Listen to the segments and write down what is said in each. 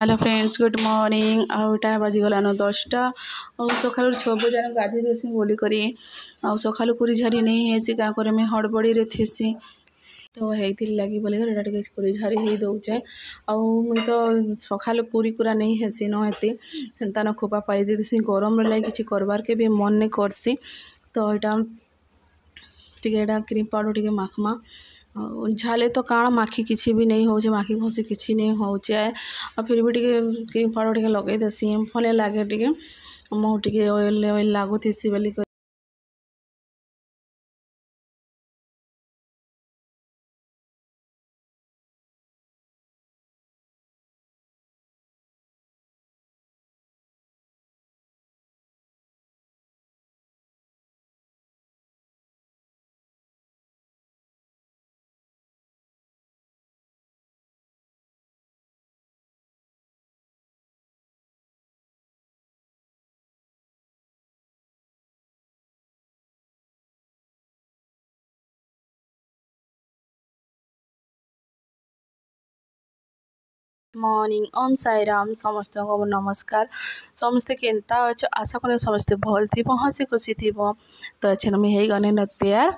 Hello friends good morning आउटा बाजिगलान 10टा सका 6 बजे गाधे देसी बोलिक सका पूरी झारी नहीं हेसी क्या करे मुझे हड़बड़ी रे थेसी तो होती लगी बोलिक पूरी झारी ही दौचे मुई तो सका पूरी पूरा नहीं हेसी नती हेन्ता न खोपा पारी देसी गरम लगे किसी करबार के भी मन नहीं करसी तो यहाँ टे क्रीम पाउडर टे माखमा झाले तो काण माखी किसी भी नहीं हो माखी घसी किसी नहीं हो फिर भी टे क्रीम पाउडर टे लगे देसी भल लगे टे मुँह टे ऑयल ऑयल लगुथी बोली मॉर्निंग ओम साई राम समस्त को नमस्कार समस्ते केनता अच्छे आशा कर समस्ते भल थी हसी खुशी थी तो अच्छे मुझे गने न तैयार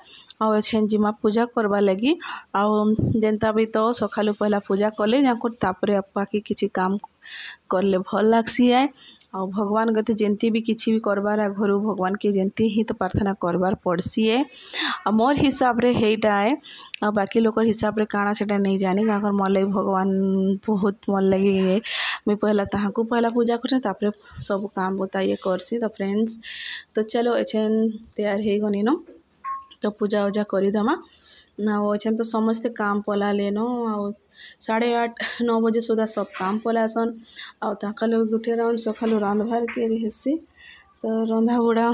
अच्छे जिमा पूजा करवा लगी आनता भी तो सका पहला पूजा कले बाकी किसी काम करले भल लगसी है आ भगवान गति जंती भी किसी भी करबार घर भगवान के जंती ही तो प्रार्थना करबार पड़सी है मोर हिसाब रे हेटा है बाकी लोग हिसाब रे काना से नहीं जानी क्या मन लगे भगवान बहुत मन लगे मुझे पहला ताकू पहला पूजा कर सब काम बता ये करसी तो फ्रेंड्स तो चलो एछन तैयार हो गनी न तो पूजा उजा करदमा अच्छे तो समस्ते काम पला लेन 8:30-9 बजे सुधा सब काम पलासन आका लोग गुटे राउंड सका रांधबार के हेसी तो रंधा बुढ़ा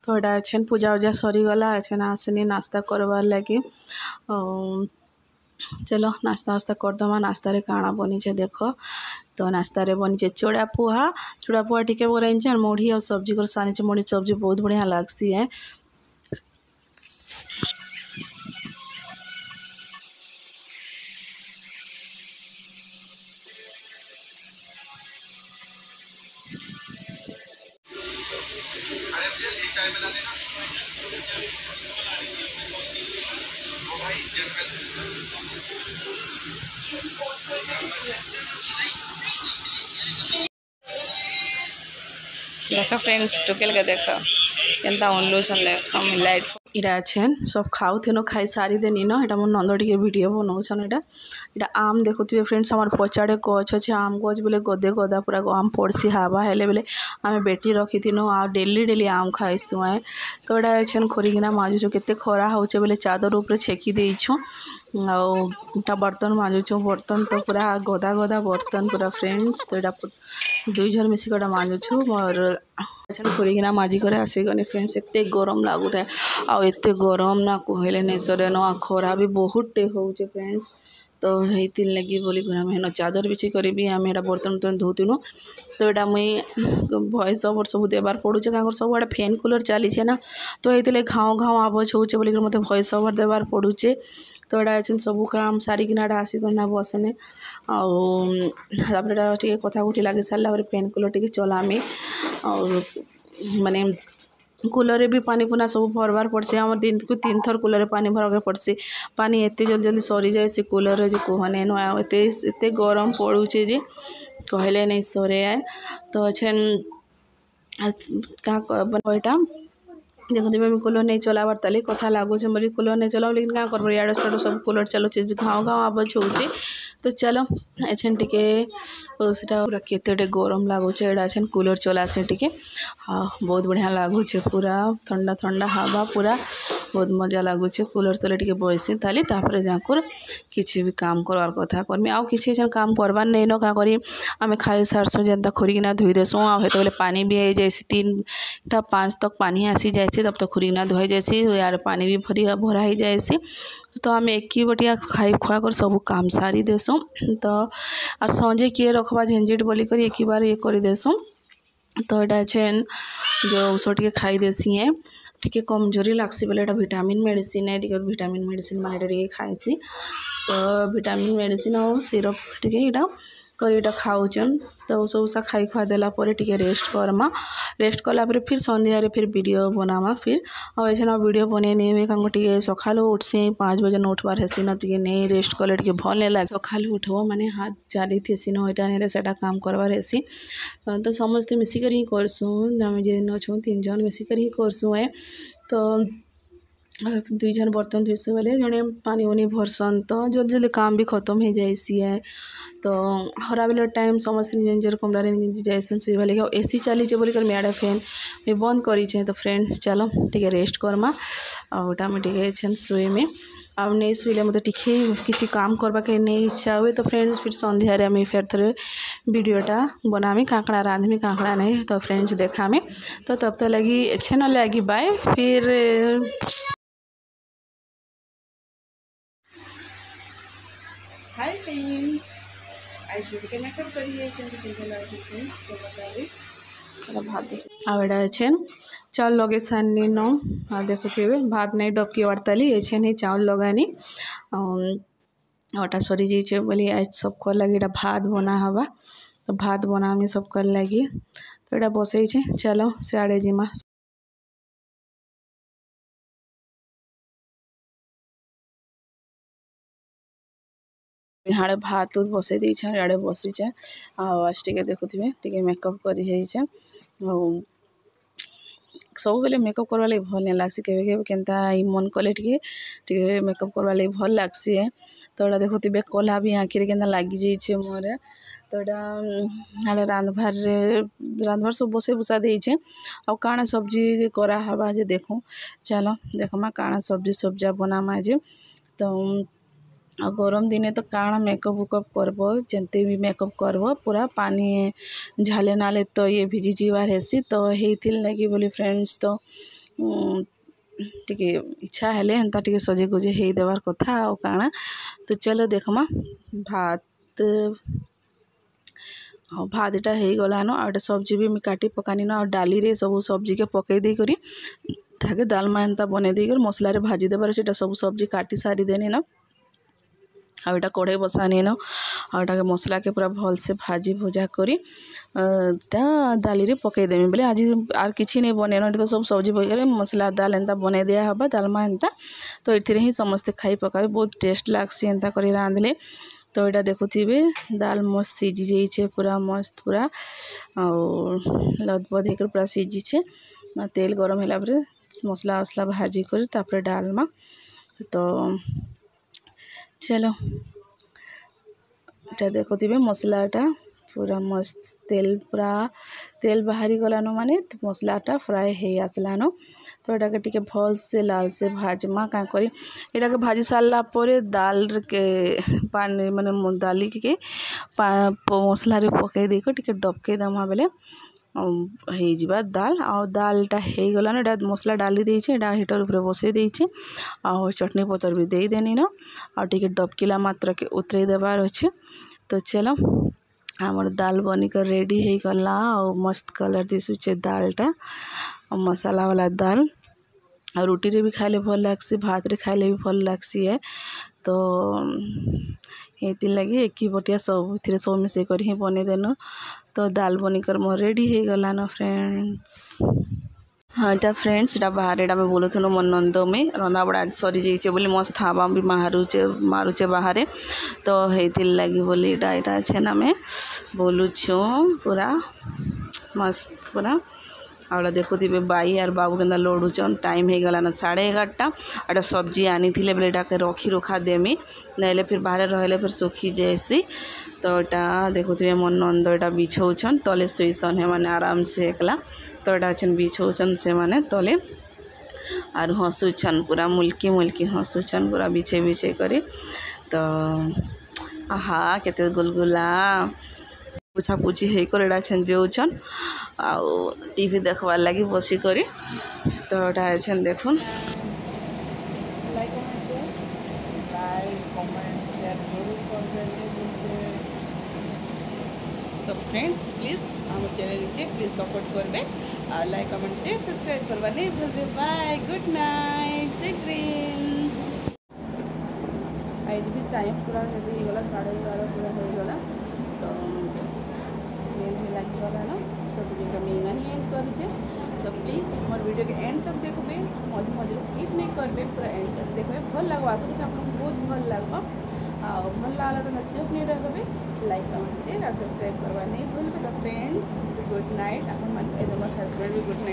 तो यहाँ अच्छे पूजा उजा सरीगला अच्छे आसनी नास्ता करवार लगी चलो नास्ता वास्ता करदमा नास्ता काଣା बनीचे देख तो नास्ता बनीचे चूड़ा पोहा टिके बनाइचे मुढ़ी और सब्जी कर सानी मुढ़ी सब्जी बहुत बढ़िया लगसी है देखा फ्रेंड्स टोकेल के देखा केनता उल्लूछन देख लाइट इरा अच्छेन सब खाऊ थे खाई सारी देनी न यहाँ मोर नंद टे भिडियो बनाऊन यहाँ आम देखुए फ्रेंड्स हमार पचाड़े गच अच्छे आम गच बोले गदे गदा पूरा आम पड़सी हावा हेले बोले आम बेटी रखी थी आ डेली डेली आम खाईसु तो यहाँ अच्छे खोरिकिना माजुछु केते खरा होचे बोले चादर ऊपर छेकी देइछु आटा बर्तन माजुछु बर्तन तो पूरा गदा गदा बर्तन पूरा फ्रेंड्स तो यहाँ 2 जन मिसिक माजुछु मोर खोरिकिना माजिक आसीगनी फ्रेंड्स एत गरम लगुए आते गरम ना कहले नहीं सरे ना खरा भी बहुत टे हो फ्रेंड्स तो हेतिल लगी बोली हम हेन चादर बिछी कर भी आम एटा बर्तन बर्तन धोतीनु तो यहाँ मुई भॉइस ओवर सब देवार पड़ूचे क्या सब आड़े फैन कूलर चली ना तो ये घाव घाव आवाज होचे बोलिक मत भॉइस ओवर देवार पड़ूचे तो यहाँ अच्छे सब काम सारिकिना आसिकना बसने आगे कथा कथी लगे सारा फैन कूलर टी चलामी और माने कूलर भी पानी पुना सब भरबार पड़से आम दिन को 3 थर कूलर पानी भरबार पड़से पानी एत जल्दी जल्दी सरी जाए से कूलर जो कहने एत गरम पड़ूचे जे कहले नहीं सरे आए तो अच्छे क्या देखते मैं कूलर नहीं चलाबार ताली कथा लगुचे बोली कूलर नहीं चलाओ लेकिन क्या कर इे साइड सब कूलर चलाचे घाव घाव आवाज होचे तो चलो एछन टिके पूरा केते गरम लगुचे एटा एछन कूलर चलासे टिके हाँ बहुत बढ़िया लगुचे पूरा ठंडा ठंडा हवा पूरा बहुत मजा लगुचे कूलर तले टिके बसी ताली तापर जाकर किसी भी काम करवार कथा करमी आउ किसी काम करवार नहीं न क्या करी आम खाई सारसु जेनता खोरिकिना धोई देसुँ आते पानी भी आई जाए 3-5 तक पानी आसी जाए तब तक खोरिकिना धोई जाए यार पानी भी भरा ही जाए तो आम एक ही बटिया खाई खुआ कर सब काम सारी देसुँ तो और संजे किए रखबा झंझट बोलिक एक ही बार ये कर देसुँ तो यहाँ छेन जो टे खाई देसी है टी कमजोरी लगसी बोले विटामिन मेडिसिन है विटामिन मेडिसिन माने खाएसी तो विटामिन मेडिसिन और सिरप टी कर खाऊचन तो सबसा खाई खुआ देला टी रेस्ट करमा रेस्ट कला फिर संध्यारे फिर वीडियो बनामा फिर और ऐसे वीडियो बने नहीं कम टे सका उठसी 5 बजे न उठबार हेसी न टे नहीं रेस्ट कले टे भल नहीं लगे सका उठब माने हाथ चली थी न यहाँ नहीं से काम करवार हेसी तो समस्ते मिसिक ही करसूँ आम जिन अच्छु 3 जन मिसिक ही करसूँ है तो 2 जन बर्तन धोसु बोले जड़े पानी उनी भरसन तो जल्दी जल्दी काम भी खत्म हो जाइसी है तो हरा बेला टाइम समस्त निज निजर कमरे जाइसन शुवा लगे एसी चली बोलिक मेड़ा फैन भी बंद करी तो फ्रेंड्स चलो टे रेस्ट करमा आटा टे शुए में अब नहीं शुले मतलब टिके किसी काम करवा के नहीं इच्छा हुए तो फ्रेंड्स फिर संध्यारे आम फिर थे वीडियोटा बनामी काकड़ा रांधमी काकड़ा नहीं तो फ्रेंड्स देखामी तो तब तो लगी अच्छे न लगी बाय फिर हाय फ्रेंड्स आज वीडियो मेकअप करिए फ्रेंड्स तो बताइए भात देख आवेड़ा अच्छे चाउल लगे सानी न देखुए भात नहीं डबकी वार्ताली ऐसे नहीं चाउल लगानी आटा सरी जाइए बोली आज सबक लगे भात बना हवा तो भात बनामी सबक लगी तो यहाँ बसई चलो सियाड़े जिमा यहाँ भात बसई दी इे बसीचे आज टे देखुए टे मेकअप कर सब बेले मेकअप करवा लगे भल नहीं लगसी केनता मन कले टे मेकअप करवा लगे भल लगसी है तो यहाँ देखुए कला भी आँखि के लगी जाइए मोर तो यहाँ रांधबार सब बसे बुसा देचे आ काଣା सब्जी करा हवा जे देखूँ चलो देखमा काଣା सब्जी सब्जा बनामा जे तो गरम दिने तो काଣା मेकअप उकअप करब जंते भी मेकअप करब पूरा पानी झाले नाले तो ये भिजी जीवार हेसी तो हेथि लगी बोली फ्रेंड्स तो टिके इच्छा हेले हेन्ता टिके सजे गुजे हे देवार कथा आ काଣା तो चलो देखमा भात भातटा हो गलान आ सब्जी भी काटी पकानी न डाली रे सब सब्जी के पकई दे करी ताके दालमा एंता बने दे कर मसला रे भाजी देबार से सब सब्जी काटी सारी देनी न आटा कड़े बसानी न आटा मसला के पूरा भल से भाजी भुजा करी दाली रे पकईदेमी बोले आज आर किसी नहीं बने तो सब सब्जी पकड़ मसला दाल एंता बने दिया हवा दालमा एंता तो ये ही समस्ते खाई पकाबे बहुत टेस्ट लागसी एंता करी रांधले तो यहाँ देखुवे दाल मस्त सीझी जाइए पूरा मस्त पूरा और लदबद होकर पूरा सीझीचे तेल गरम होला मसला वसला भाजी कर तापर डालमा तो चलो ये देखुवे मसलाटा पूरा मस्त तेल बाहरी गलान माने मसलाटा फ्राए हो आसलान तो यहाँ टे भल से लाल से भाजमा क्या करी यहाँ के भाजी सारा पर दाल के पानी माने दाली के मसला पकई देकर टे डबके दमा बेले ହେଇଯିବା दाल आ दालटा ହେଇଗଲାନ ଏଇଟା ମସଲା ଡାଲି ଦେଇଛି ଏଇଟା ହିଟର ଉପରେ ବସେଇ ଦେଇଛି ଆଉ ଚଟଣି ପତ୍ର ବି ଦେଇଦେନି ନ ଆଉ ଟିକେ ଡବକିଲା ମାତ୍ରକେ ଉତରେଇ ଦେବାର ଅଛି ତ ଚଲ ଆମର दाल बनिकर रेडी ହେଇଗଲା ଆଉ मस्त कलर दिशुचे दालटा और मसाला वाला दाल और रोटी रे भी खाइले भल लागसी भात रे खाइले भी भल लागसी है तो ये लगी एक ही बटिया सब मिसे कर ही बने देनु तो दाल बनिकर मोर रेडी हो गला न फ्रेंड्स। हाँ इटा फ्रेंड्स इटा बाहर एटा मैं बोलूँ मोर नंद में रंधा बड़ा सरी जाइए बोली मस्त हवा भी मारुचे बाहर तो हेतिल लगी बोली इटा इटा अच्छे ना मैं बोलूँ पूरा मस्त पूरा आड़ा देखुथे बाई और बाबू के लड़ुचन टाइम हो गला ना 11:30 एटा सब्जी आनी थिले बोले एटा के रखी रुखा देमी नहले फिर बाहर रहले फिर सुखी जैसी तो एटा देखुथे मोर नंद एटा बिछौछन तले सुईसन है माने आराम से एकला तो एटा छन बिछौछन से माने तले और हंसुछन पूरा मुल्की मुल्की हंसुछन पूरा बिछे बिछे करी तो आहा केते गुलगुला पूछा पूछी होकर एटा छन जोछन आउ टीवी देखवार लगी बसी करी तो एटा छन देखुन तो फ्रेंड्स प्लीज आम चैनल के प्लीज सपोर्ट करबे और लाइक कमेंट शेयर सब्सक्राइब करवा नहीं भूलबे bye good night sweet dreams. आज भी टाइम पूरा हो गला 11:30 पूरा हो गला तो लगी ना तो वीडियो का मैं ही एंड कर तो प्लीज मोर वीडियो के एंड तक देखबे मजे मजे स्किप नहीं करबे पूरा एंड तक देखबे भल लगवा सब आपको बहुत भल लगवा और भल लागला तो चुप नहीं रखबे लाइक कमेंट शेयर और सब्सक्राइब करवा नहीं भूलबे तो फ्रेंड्स गुड नाइट अपन मन हस्बैंड भी गुड नाइट।